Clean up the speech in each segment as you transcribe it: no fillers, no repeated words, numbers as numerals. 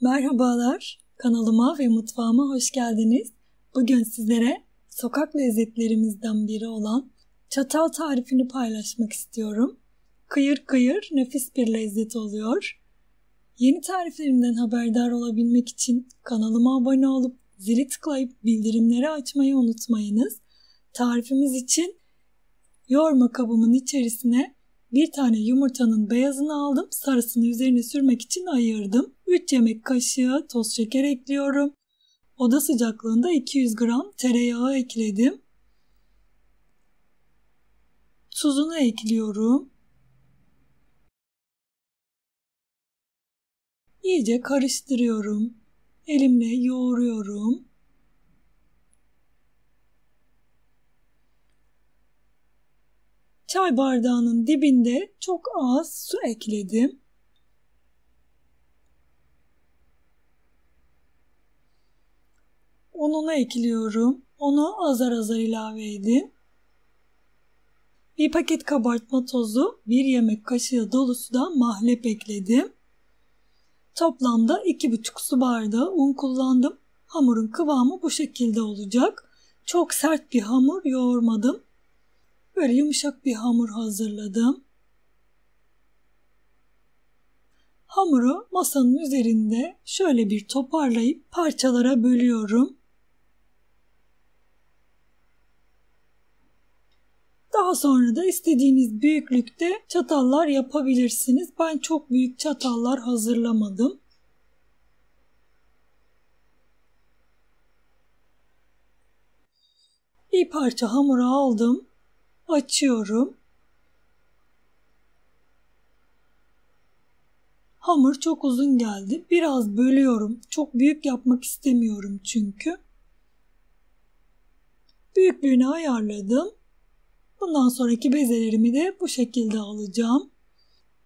Merhabalar, kanalıma ve mutfağıma hoş geldiniz. Bugün sizlere sokak lezzetlerimizden biri olan çatal tarifini paylaşmak istiyorum. Kıyır kıyır nefis bir lezzet oluyor. Yeni tariflerimden haberdar olabilmek için kanalıma abone olup zili tıklayıp bildirimleri açmayı unutmayınız. Tarifimiz için yoğurma kabımın içerisine bir tane yumurtanın beyazını aldım. Sarısını üzerine sürmek için ayırdım. 3 yemek kaşığı toz şeker ekliyorum. Oda sıcaklığında 200 gram tereyağı ekledim. Tuzunu ekliyorum. İyice karıştırıyorum. Elimle yoğuruyorum. Çay bardağının dibinde çok az su ekledim. Ununu ekliyorum. Unu azar azar ilave edin. Bir paket kabartma tozu, 1 yemek kaşığı dolusu da mahlep ekledim. Toplamda 2,5 su bardağı un kullandım. Hamurun kıvamı bu şekilde olacak. Çok sert bir hamur yoğurmadım. Böyle yumuşak bir hamur hazırladım. Hamuru masanın üzerinde şöyle bir toparlayıp parçalara bölüyorum. Daha sonra da istediğiniz büyüklükte çatallar yapabilirsiniz. Ben çok büyük çatallar hazırlamadım. Bir parça hamuru aldım. Açıyorum. Hamur çok uzun geldi. Biraz bölüyorum. Çok büyük yapmak istemiyorum çünkü. Büyüklüğünü ayarladım. Bundan sonraki bezelerimi de bu şekilde alacağım.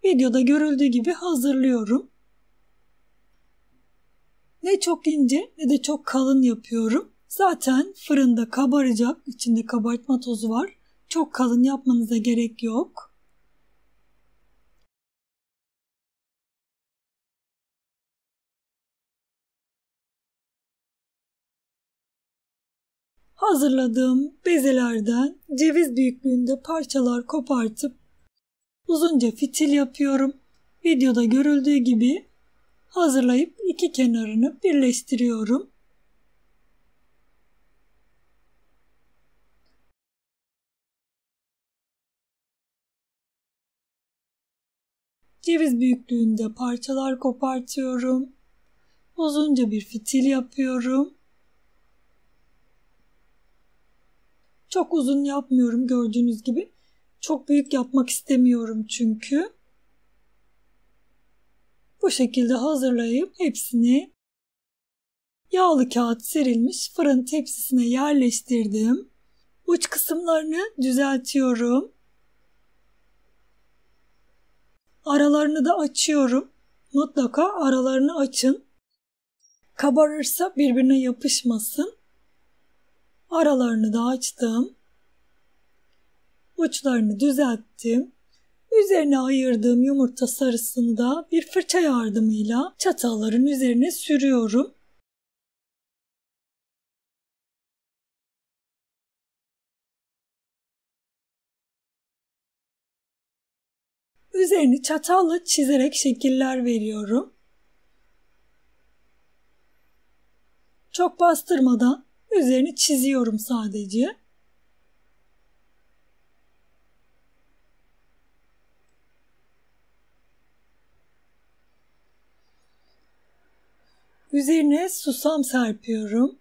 Videoda görüldüğü gibi hazırlıyorum. Ne çok ince ne de çok kalın yapıyorum. Zaten fırında kabaracak. İçinde kabartma tozu var. Çok kalın yapmanıza gerek yok. Hazırladığım bezelerden ceviz büyüklüğünde parçalar kopartıp uzunca fitil yapıyorum. Videoda görüldüğü gibi hazırlayıp iki kenarını birleştiriyorum. Ceviz büyüklüğünde parçalar kopartıyorum. Uzunca bir fitil yapıyorum. Çok uzun yapmıyorum gördüğünüz gibi. Çok büyük yapmak istemiyorum çünkü. Bu şekilde hazırlayıp hepsini yağlı kağıt serilmiş fırın tepsisine yerleştirdim. Uç kısımlarını düzeltiyorum. Aralarını da açıyorum. Mutlaka aralarını açın. Kabarırsa birbirine yapışmasın. Aralarını da açtım. Uçlarını düzelttim. Üzerine ayırdığım yumurta sarısını da bir fırça yardımıyla çatalların üzerine sürüyorum. Üzerini çatalla çizerek şekiller veriyorum. Çok bastırmadan üzerini çiziyorum sadece. Üzerine susam serpiyorum.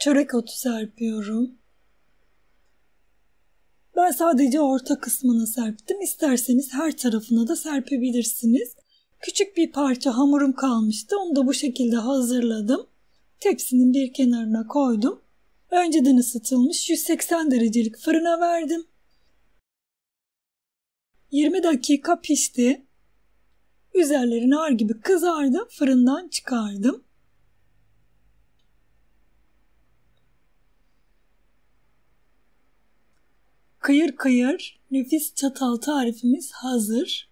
Çörek otu serpiyorum. Ben sadece orta kısmına serptim. İsterseniz her tarafına da serpebilirsiniz. Küçük bir parça hamurum kalmıştı. Onu da bu şekilde hazırladım. Tepsinin bir kenarına koydum. Önceden ısıtılmış 180 derecelik fırına verdim. 20 dakika pişti. Üzerleri nar gibi kızardı. Fırından çıkardım. Kıyır kıyır nefis çatal tarifimiz hazır.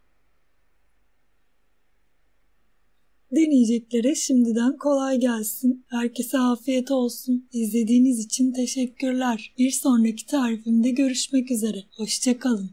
Deneyeceklere şimdiden kolay gelsin. Herkese afiyet olsun. İzlediğiniz için teşekkürler. Bir sonraki tarifimde görüşmek üzere. Hoşça kalın.